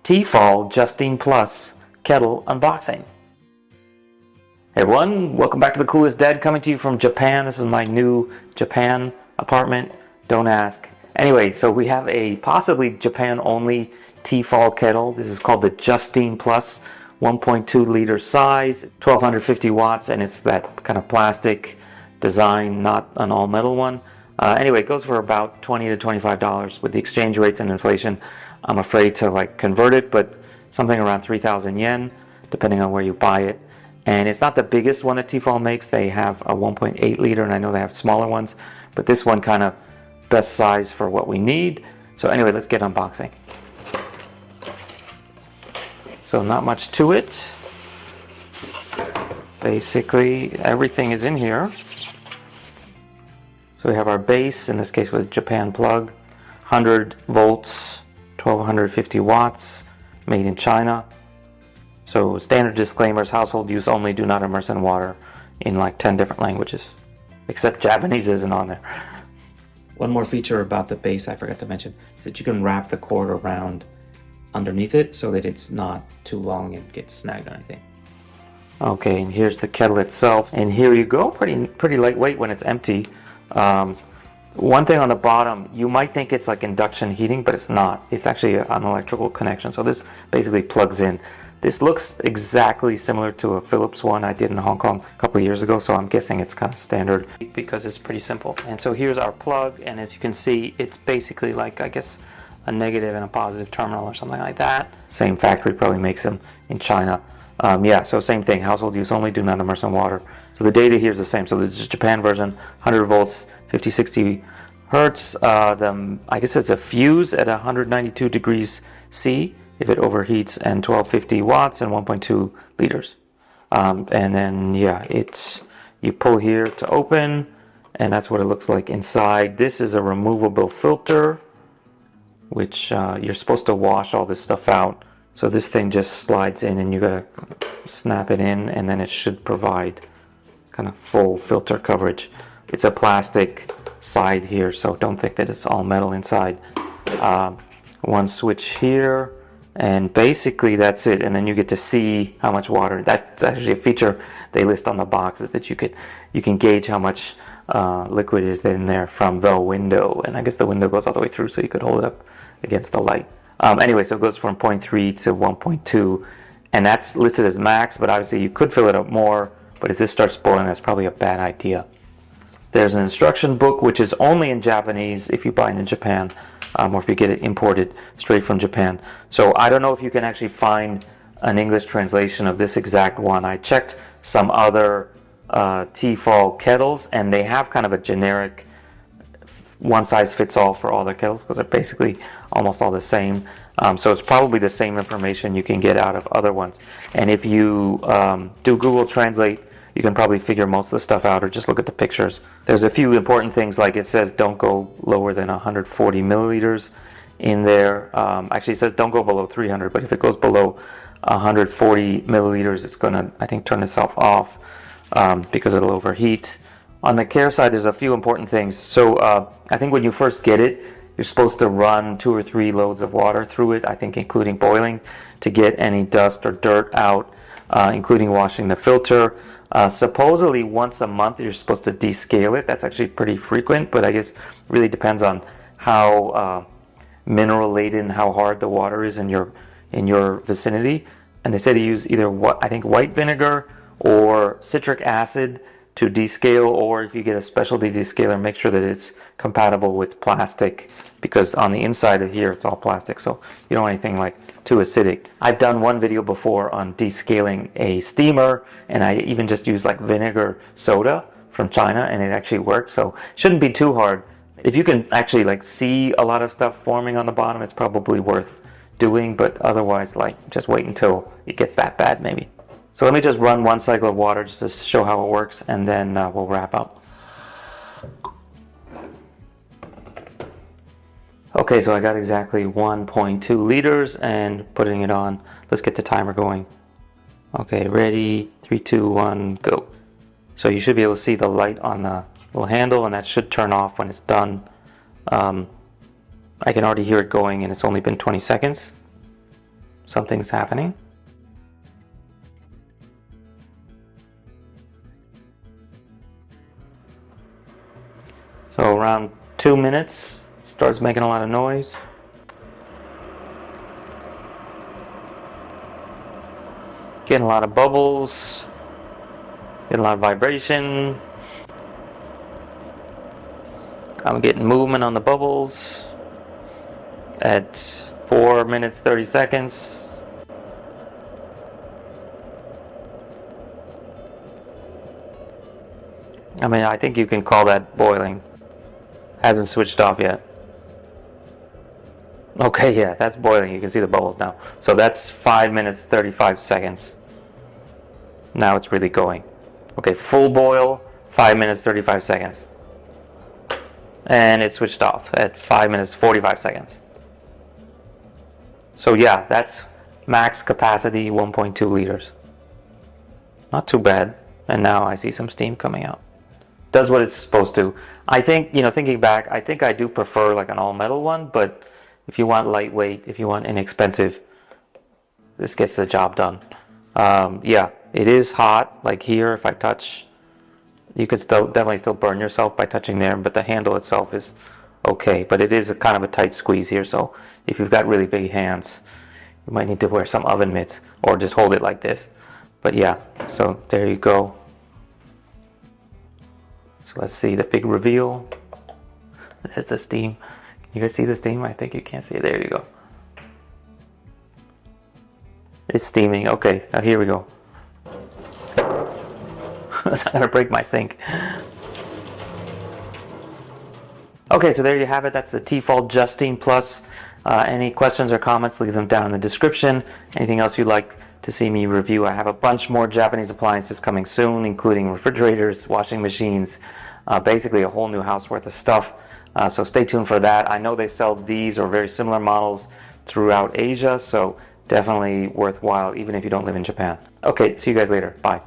T-Fal Justine Plus Kettle unboxing. Hey everyone, welcome back to the Clueless Dad, coming to you from Japan. This is my new Japan apartment. Don't ask. Anyway, so we have a possibly Japan only Tefal kettle. This is called the Justine Plus, 1.2 liter size, 1250 watts, and it's that kind of plastic design, not an all metal one. Anyway, it goes for about $20 to $25 with the exchange rates and inflation. I'm afraid to convert it, but something around 3,000 yen, depending on where you buy it. And it's not the biggest one that Tefal makes. They have a 1.8 liter, and I know they have smaller ones, but this one kind of best size for what we need. So anyway, let's get unboxing. So not much to it. Basically, everything is in here. So we have our base, in this case with a Japan plug, 100 volts, 1250 watts, made in China. So standard disclaimers: household use only, do not immerse in water, in like 10 different languages, except Japanese isn't on there. One more feature about the base I forgot to mention is that you can wrap the cord around underneath it so that it's not too long and gets snagged on anything. Okay, and here's the kettle itself, and here you go, pretty lightweight when it's empty. One thing on the bottom, you might think it's like induction heating, but it's not. It's actually an electrical connection. So this basically plugs in. This looks exactly similar to a Philips one I did in Hong Kong a couple of years ago, so I'm guessing it's kind of standard because it's pretty simple. And so here's our plug, and as you can see, it's basically like, I guess, a negative and a positive terminal or something like that. Same factory probably makes them in China. Yeah, so same thing, household use only, do not immerse in water. So the data here is the same. So this is Japan version, 100 volts, 50-60 hertz. I guess it's a fuse at 192 degrees C if it overheats, and 1250 watts and 1.2 liters. And then, yeah, you pull here to open, and that's what it looks like inside. This is a removable filter, which you're supposed to wash all this stuff out. So this thing just slides in, and you gotta snap it in, and then it should provide kind of full filter coverage. It's a plastic side here, so don't think that it's all metal inside. One switch here, and basically that's it. And then you get to see how much water. That's actually a feature they list on the box, is that you can gauge how much liquid is in there from the window. And I guess the window goes all the way through, so you could hold it up against the light. Anyway, so it goes from 0.3 to 1.2, and that's listed as max, but obviously you could fill it up more, but if this starts boiling, that's probably a bad idea. There's an instruction book, which is only in Japanese if you buy it in Japan, or if you get it imported straight from Japan. So I don't know if you can actually find an English translation of this exact one. I checked some other Tefal kettles, and they have kind of a generic one size fits all for all their kettles, because they're basically almost all the same. So it's probably the same information you can get out of other ones. And if you do Google Translate, you can probably figure most of the stuff out, or just look at the pictures. There's a few important things, like it says don't go lower than 140 milliliters in there. Actually, it says don't go below 300, but if it goes below 140 milliliters, it's going to, I think, turn itself off because it'll overheat. On the care side, there's a few important things. So I think when you first get it, you're supposed to run 2 or 3 loads of water through it, I think including boiling, to get any dust or dirt out, including washing the filter. Supposedly once a month you're supposed to descale it. That's actually pretty frequent, but I guess it really depends on how mineral laden, how hard the water is in your vicinity. And they say to use either white vinegar or citric acid to descale, or if you get a specialty descaler, make sure that it's compatible with plastic, because on the inside of here it's all plastic, so you don't want anything like too acidic. I've done one video before on descaling a steamer, and I even just used like vinegar soda from China, and it actually worked, so it shouldn't be too hard. If you can actually see a lot of stuff forming on the bottom, it's probably worth doing, but otherwise just wait until it gets that bad maybe. So let me just run one cycle of water just to show how it works, and then we'll wrap up. Okay, so I got exactly 1.2 liters and putting it on. Let's get the timer going. Okay, ready, 3, 2, 1, go. So you should be able to see the light on the little handle, and that should turn off when it's done. I can already hear it going, and it's only been 20 seconds. something's happening. So around 2 minutes, starts making a lot of noise. Getting a lot of bubbles. Getting a lot of vibration. I'm getting movement on the bubbles at 4 minutes 30 seconds. I mean, I think you can call that boiling. Hasn't switched off yet. Okay, yeah, that's boiling. You can see the bubbles now. So that's 5 minutes 35 seconds. Now it's really going. Okay, full boil, 5 minutes 35 seconds. And it switched off at 5 minutes 45 seconds. So yeah, that's max capacity 1.2 liters. Not too bad. And now I see some steam coming out. Does what it's supposed to. I think, thinking back, I think I do prefer like an all metal one, but if you want lightweight, if you want inexpensive, this gets the job done. Yeah, it is hot. Like here, if I touch, you could definitely still burn yourself by touching there, but the handle itself is okay. But it is a kind of a tight squeeze here, so if you've got really big hands, you might need to wear some oven mitts or just hold it like this. But yeah, so there you go. So let's see the big reveal. There's the steam. Can you guys see the steam? I think you can't see it. There you go. It's steaming. Okay, now here we go. I'm gonna break my sink. Okay, so there you have it. That's the T-Fal Justine Plus. Any questions or comments, leave them down in the description. Anything else you'd like to see me review? I have a bunch more Japanese appliances coming soon, including refrigerators, washing machines, basically a whole new house worth of stuff. So stay tuned for that. I know they sell these or very similar models throughout Asia, so definitely worthwhile even if you don't live in Japan. Okay, see you guys later. Bye.